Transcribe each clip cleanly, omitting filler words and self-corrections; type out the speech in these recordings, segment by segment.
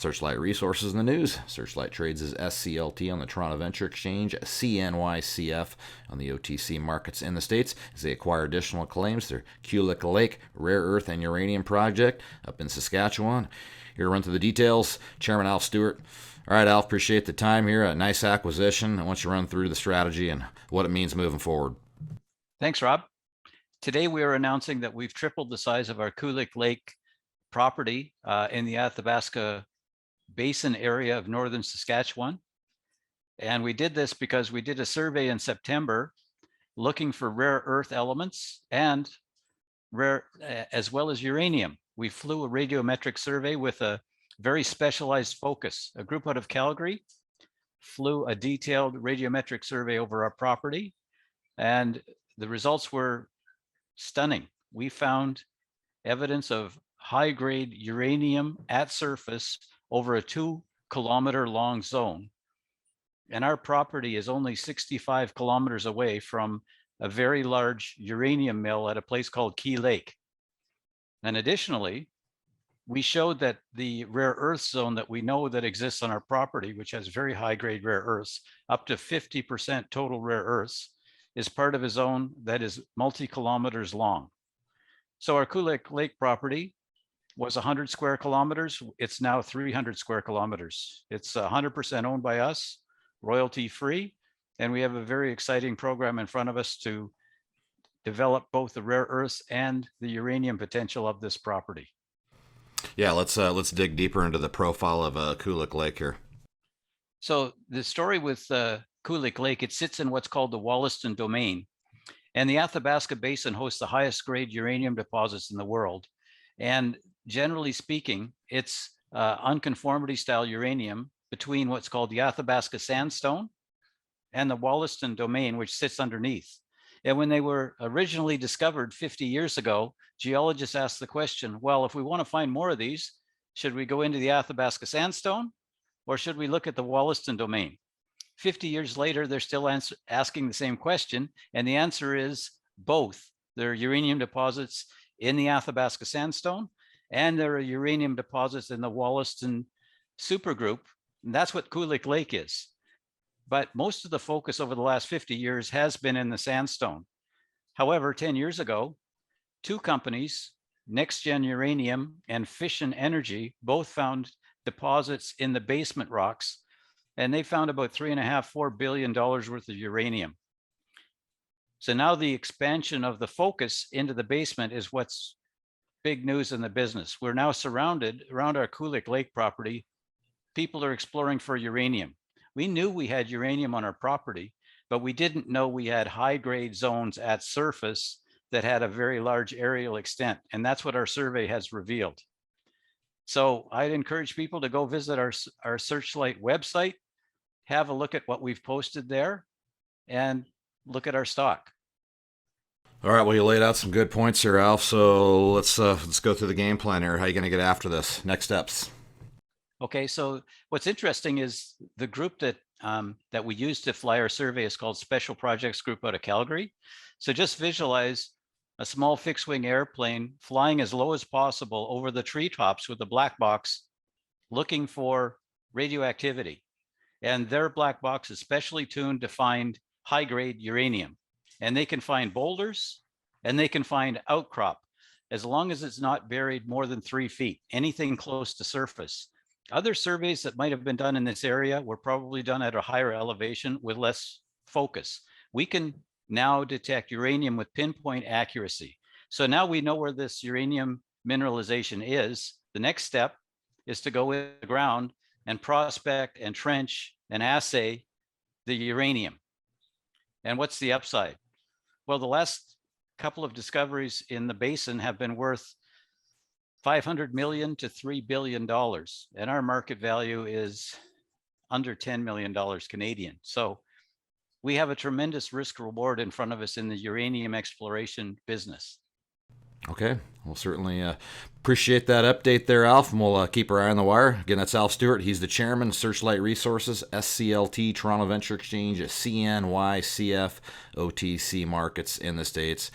Searchlight Resources in the news. Searchlight trades as SCLT on the Toronto Venture Exchange, CNYCF on the OTC markets in the States as they acquire additional claims. Their Kulyk Lake rare earth and uranium project up in Saskatchewan. Here to run through the details, Chairman Alf Stewart. All right, Alf, appreciate the time here. A nice acquisition. I want you to run through the strategy and what it means moving forward. Thanks, Rob. Today we are announcing that we've tripled the size of our Kulyk Lake property in the Athabasca Basin area of northern Saskatchewan. And we did this because we did a survey in September looking for rare earth elements and rare as well as uranium. We flew a radiometric survey with a very specialized focus. A group out of Calgary flew a detailed radiometric survey over our property, and the results were stunning. We found evidence of high-grade uranium at surface over a 2-kilometer long zone. And our property is only 65 kilometers away from a very large uranium mill at a place called Key Lake. And additionally, we showed that the rare earth zone that we know that exists on our property, which has very high-grade rare earths, up to 50% total rare earths, is part of a zone that is multi-kilometers long. So our Kulyk Lake property was 100 square kilometers. It's now 300 square kilometers. It's 100% owned by us, royalty-free, and we have a very exciting program in front of us to develop both the rare earths and the uranium potential of this property. Yeah, let's dig deeper into the profile of Kulyk Lake here. So the story with Kulyk Lake, it sits in what's called the Wollaston Domain, and the Athabasca Basin hosts the highest grade uranium deposits in the world. And generally speaking, it's unconformity style uranium between what's called the Athabasca Sandstone and the Wollaston Domain, which sits underneath. And when they were originally discovered 50 years ago, geologists asked the question, well, if we want to find more of these, should we go into the Athabasca Sandstone or should we look at the Wollaston Domain? 50 years later, they're still asking the same question. And the answer is both. There are uranium deposits in the Athabasca Sandstone and there are uranium deposits in the Wollaston supergroup. And that's what Kulyk Lake is. But most of the focus over the last 50 years has been in the sandstone. However, 10 years ago, two companies, Next Gen Uranium and Fission Energy, both found deposits in the basement rocks, and they found about $3.5–4 billion worth of uranium. So now the expansion of the focus into the basement is what's big news in the business. We're now surrounded around our Kulyk Lake property. People are exploring for uranium. We knew we had uranium on our property, but we didn't know we had high-grade zones at surface that had a very large aerial extent. And that's what our survey has revealed. So I'd encourage people to go visit our Searchlight website, have a look at what we've posted there, and look at our stock. All right, well, you laid out some good points here, Alf. So let's go through the game plan here. How are you going to get after this? Next steps. Okay, so what's interesting is the group that we use to fly our survey is called Special Projects Group out of Calgary. So just visualize a small fixed-wing airplane flying as low as possible over the treetops with a black box looking for radioactivity. And their black box is specially tuned to find high-grade uranium. And they can find boulders and they can find outcrop as long as it's not buried more than 3 feet, anything close to surface. Other surveys that might have been done in this area were probably done at a higher elevation with less focus. We can now detect uranium with pinpoint accuracy. So now we know where this uranium mineralization is. The next step is to go in the ground and prospect and trench and assay the uranium. And what's the upside? Well, the last couple of discoveries in the basin have been worth $500 million to $3 billion. And our market value is under $10 million Canadian. So we have a tremendous risk reward in front of us in the uranium exploration business. Okay, we'll certainly appreciate that update there, Alf, and we'll keep our eye on the wire. Again, that's Alf Stewart. He's the chairman of Searchlight Resources, SCLT, Toronto Venture Exchange, CNYCF, OTC markets in the States.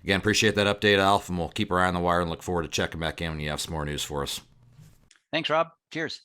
Again, appreciate that update, Alf, and we'll keep our eye on the wire and look forward to checking back in when you have some more news for us. Thanks, Rob. Cheers.